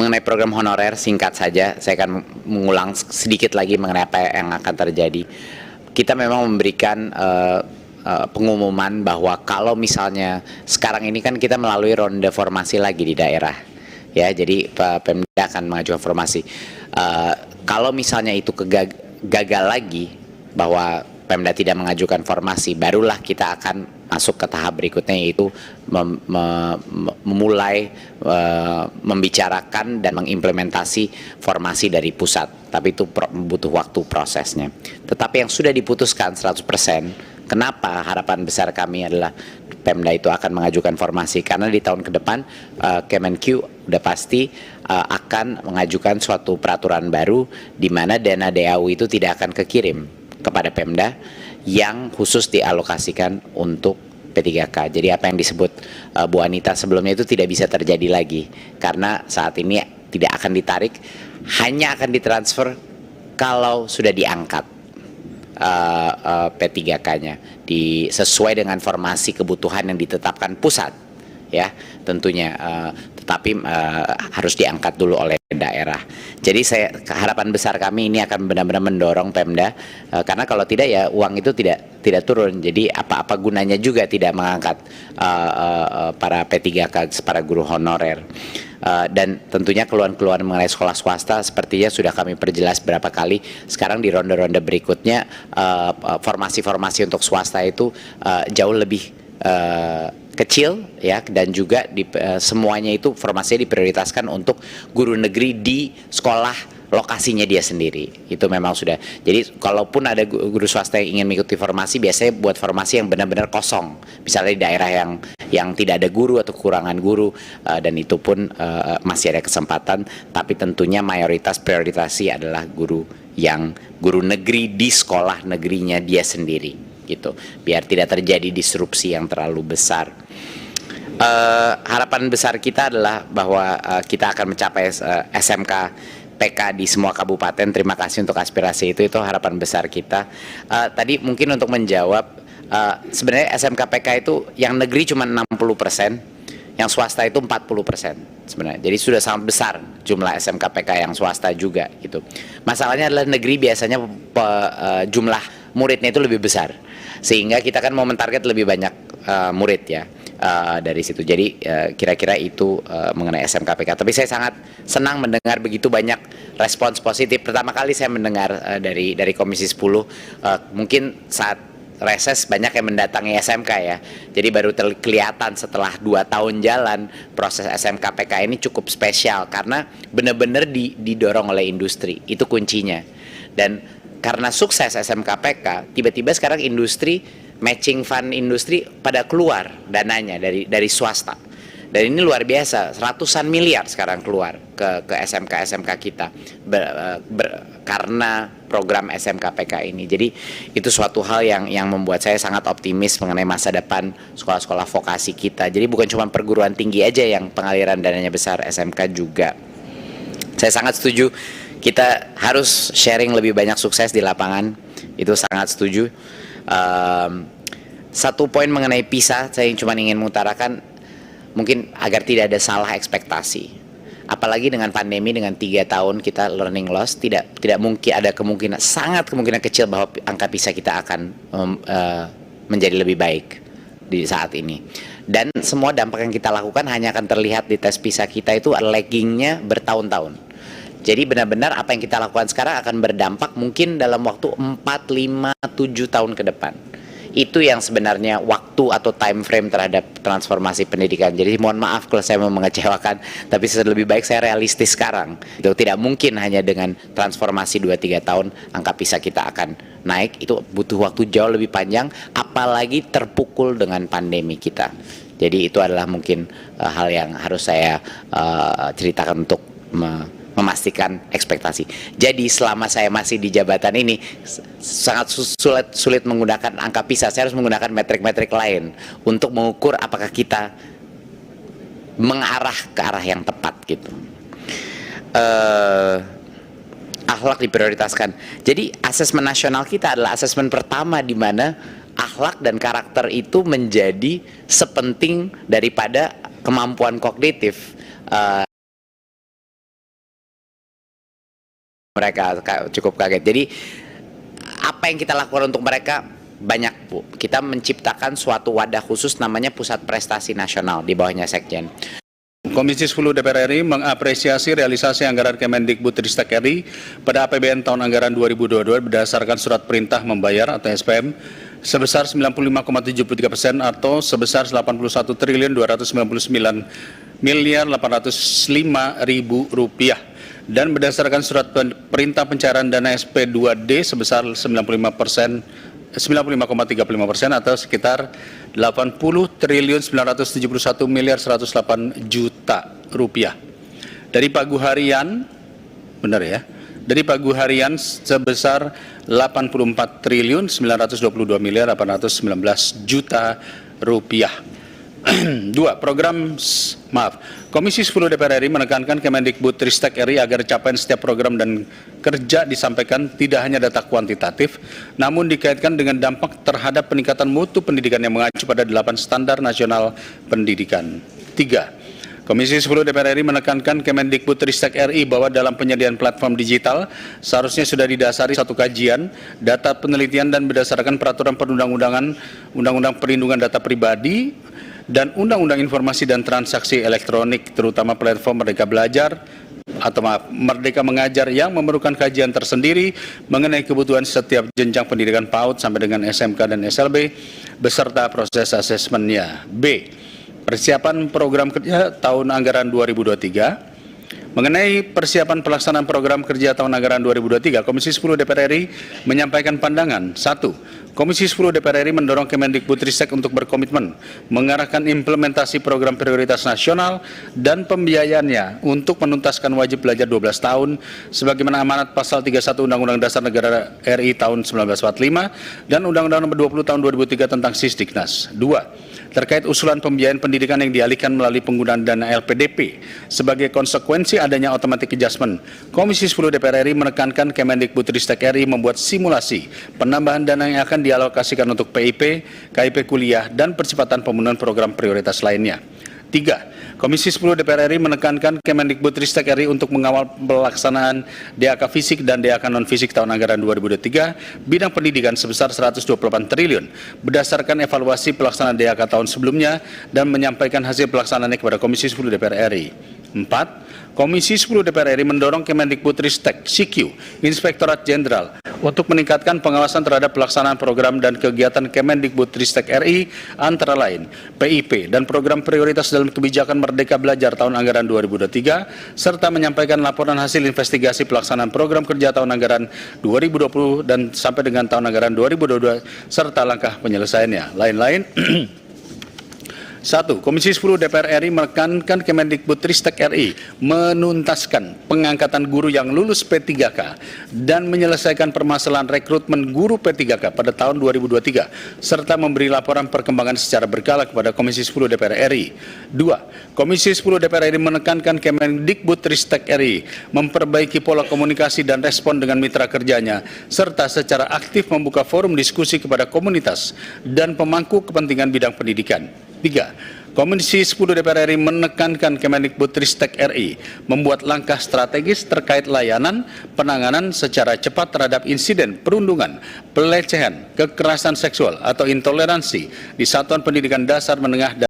mengenai program honorer, singkat saja, saya akan mengulang sedikit lagi mengenai apa yang akan terjadi. Kita memang memberikan pengumuman bahwa kalau misalnya sekarang ini kan kita melalui ronde formasi lagi di daerah, ya, jadi Pemda akan mengajukan formasi. Kalau misalnya itu gagal lagi, bahwa Pemda tidak mengajukan formasi, barulah kita akan masuk ke tahap berikutnya, yaitu memulai membicarakan dan mengimplementasi formasi dari pusat. Tapi itu butuh waktu prosesnya. Tetapi yang sudah diputuskan 100%, kenapa harapan besar kami adalah Pemda itu akan mengajukan formasi, karena di tahun ke depan Kemenq udah pasti akan mengajukan suatu peraturan baru di mana dana DAU itu tidak akan kekirim kepada Pemda, yang khusus dialokasikan untuk P3K. Jadi apa yang disebut Bu Anita sebelumnya itu tidak bisa terjadi lagi, karena saat ini tidak akan ditarik, hanya akan ditransfer kalau sudah diangkat P3K-nya sesuai dengan formasi kebutuhan yang ditetapkan pusat, ya tentunya, tetapi harus diangkat dulu oleh daerah. Jadi harapan besar kami ini akan benar-benar mendorong Pemda, karena kalau tidak ya uang itu tidak turun. Jadi apa gunanya juga tidak mengangkat para P3K, para guru honorer. Dan tentunya keluhan-keluhan mengenai sekolah swasta sepertinya sudah kami perjelas berapa kali. Sekarang di ronde-ronde berikutnya formasi-formasi untuk swasta itu jauh lebih kecil, ya, dan juga semuanya itu formasinya diprioritaskan untuk guru negeri di sekolah lokasinya dia sendiri. Itu memang sudah. Jadi kalaupun ada guru swasta yang ingin mengikuti formasi, biasanya buat formasi yang benar-benar kosong, misalnya di daerah yang tidak ada guru atau kekurangan guru, dan itu pun masih ada kesempatan. Tapi tentunya mayoritas prioritasi adalah guru negeri di sekolah negerinya dia sendiri, gitu, biar tidak terjadi disrupsi yang terlalu besar. Harapan besar kita adalah bahwa kita akan mencapai SMK PK di semua kabupaten. Terima kasih untuk aspirasi itu harapan besar kita. Tadi mungkin untuk menjawab, sebenarnya SMK PK itu yang negeri cuma 60%, yang swasta itu 40% sebenarnya. Jadi sudah sangat besar jumlah SMK PK yang swasta juga, gitu. Masalahnya adalah negeri biasanya jumlah muridnya itu lebih besar, sehingga kita kan mau mentarget lebih banyak murid, ya, dari situ. Jadi kira-kira itu mengenai SMK PK. Tapi saya sangat senang mendengar begitu banyak respons positif. Pertama kali saya mendengar dari Komisi 10, mungkin saat reses banyak yang mendatangi SMK, ya. Jadi baru kelihatan setelah 2 tahun jalan, proses SMK PK ini cukup spesial karena benar-benar didorong oleh industri. Itu kuncinya. Dan karena sukses SMK PK, tiba-tiba sekarang industri, matching fund industri pada keluar dananya dari swasta. Dan ini luar biasa, ratusan miliar sekarang keluar ke SMK kita karena program SMK PK ini. Jadi itu suatu hal yang membuat saya sangat optimis mengenai masa depan sekolah-sekolah vokasi kita. Jadi bukan cuma perguruan tinggi aja yang pengaliran dananya besar, SMK juga. Saya sangat setuju, kita harus sharing lebih banyak sukses di lapangan, itu sangat setuju. Satu poin mengenai PISA, saya cuma ingin mengutarakan, mungkin agar tidak ada salah ekspektasi. Apalagi dengan pandemi, dengan 3 tahun kita learning loss, tidak mungkin ada kemungkinan, sangat kemungkinan kecil bahwa angka PISA kita akan menjadi lebih baik di saat ini. Dan semua dampak yang kita lakukan hanya akan terlihat di tes PISA kita itu laggingnya bertahun-tahun. Jadi benar-benar apa yang kita lakukan sekarang akan berdampak mungkin dalam waktu 4, 5, 7 tahun ke depan. Itu yang sebenarnya waktu atau time frame terhadap transformasi pendidikan. Jadi mohon maaf kalau saya mau mengecewakan, tapi lebih baik saya realistis sekarang. Itu tidak mungkin hanya dengan transformasi 2-3 tahun angka PISA kita akan naik. Itu butuh waktu jauh lebih panjang, apalagi terpukul dengan pandemi kita. Jadi itu adalah mungkin hal yang harus saya ceritakan untuk memastikan ekspektasi. Jadi selama saya masih di jabatan ini sangat sulit menggunakan angka PISA. Saya harus menggunakan metrik-metrik lain untuk mengukur apakah kita mengarah ke arah yang tepat, gitu. Akhlak diprioritaskan. Jadi asesmen nasional kita adalah asesmen pertama di mana akhlak dan karakter itu menjadi sepenting daripada kemampuan kognitif. mereka cukup kaget. Jadi apa yang kita lakukan untuk mereka banyak, Bu. Kita menciptakan suatu wadah khusus namanya Pusat Prestasi Nasional di bawahnya Sekjen. Komisi 10 DPR RI mengapresiasi realisasi anggaran Kemendikbudristek RI pada APBN tahun anggaran 2022 berdasarkan surat perintah membayar atau SPM sebesar 95,73% atau sebesar 81.299.805.000 rupiah, dan berdasarkan surat perintah pencairan dana SP2D sebesar 95,35% atau sekitar 80.971.108 juta rupiah. Dari pagu harian, benar ya? Dari pagu harian sebesar 84.922.819 juta rupiah. 2. Komisi 10 DPR RI menekankan Kemendikbudristek RI agar capaian setiap program dan kerja disampaikan tidak hanya data kuantitatif, namun dikaitkan dengan dampak terhadap peningkatan mutu pendidikan yang mengacu pada 8 standar nasional pendidikan. 3. Komisi 10 DPR RI menekankan Kemendikbudristek RI bahwa dalam penyediaan platform digital seharusnya sudah didasari satu kajian, data penelitian dan berdasarkan peraturan perundang-undangan, Undang-Undang Perlindungan Data Pribadi, dan Undang-Undang Informasi dan Transaksi Elektronik, terutama platform Merdeka Belajar atau Merdeka Mengajar yang memerlukan kajian tersendiri mengenai kebutuhan setiap jenjang pendidikan PAUD sampai dengan SMK dan SLB beserta proses asesmennya. B. Persiapan program kerja tahun anggaran 2023. Mengenai persiapan pelaksanaan program kerja tahun anggaran 2023, Komisi 10 DPR RI menyampaikan pandangan. 1. Komisi 10 DPR RI mendorong Kemendikbudristek untuk berkomitmen mengarahkan implementasi program prioritas nasional dan pembiayaannya untuk menuntaskan wajib belajar 12 tahun sebagaimana amanat pasal 31 Undang-Undang Dasar Negara RI tahun 1945 dan Undang-Undang Nomor 20 tahun 2003 tentang Sisdiknas. 2. Terkait usulan pembiayaan pendidikan yang dialihkan melalui penggunaan dana LPDP sebagai konsekuensi adanya automatic adjustment, Komisi 10 DPR RI menekankan Kemendikbudristek RI membuat simulasi penambahan dana yang akan dialokasikan untuk PIP, KIP kuliah, dan percepatan pemenuhan program prioritas lainnya. 3. Komisi 10 DPR RI menekankan Kemendikbudristek RI untuk mengawal pelaksanaan DAK fisik dan DAK non-fisik tahun anggaran 2023 bidang pendidikan sebesar 128 triliun berdasarkan evaluasi pelaksanaan DAK tahun sebelumnya dan menyampaikan hasil pelaksanaannya kepada Komisi 10 DPR RI. 4. Komisi 10 DPR RI mendorong Kemendikbudristek (CQ) Inspektorat Jenderal untuk meningkatkan pengawasan terhadap pelaksanaan program dan kegiatan Kemendikbudristek RI antara lain PIP dan program prioritas dalam kebijakan Merdeka Belajar tahun anggaran 2023 serta menyampaikan laporan hasil investigasi pelaksanaan program kerja tahun anggaran 2020 dan sampai dengan tahun anggaran 2022 serta langkah penyelesaiannya. Lain-lain. 1. Komisi 10 DPR RI menekankan Kemendikbudristek RI menuntaskan pengangkatan guru yang lulus P3K dan menyelesaikan permasalahan rekrutmen guru P3K pada tahun 2023 serta memberi laporan perkembangan secara berkala kepada Komisi 10 DPR RI. 2. Komisi 10 DPR RI menekankan Kemendikbudristek RI memperbaiki pola komunikasi dan respon dengan mitra kerjanya serta secara aktif membuka forum diskusi kepada komunitas dan pemangku kepentingan bidang pendidikan. 3. Komisi 10 DPR RI menekankan Kemendikbudristek RI membuat langkah strategis terkait layanan penanganan secara cepat terhadap insiden perundungan, pelecehan, kekerasan seksual atau intoleransi di satuan pendidikan dasar menengah dan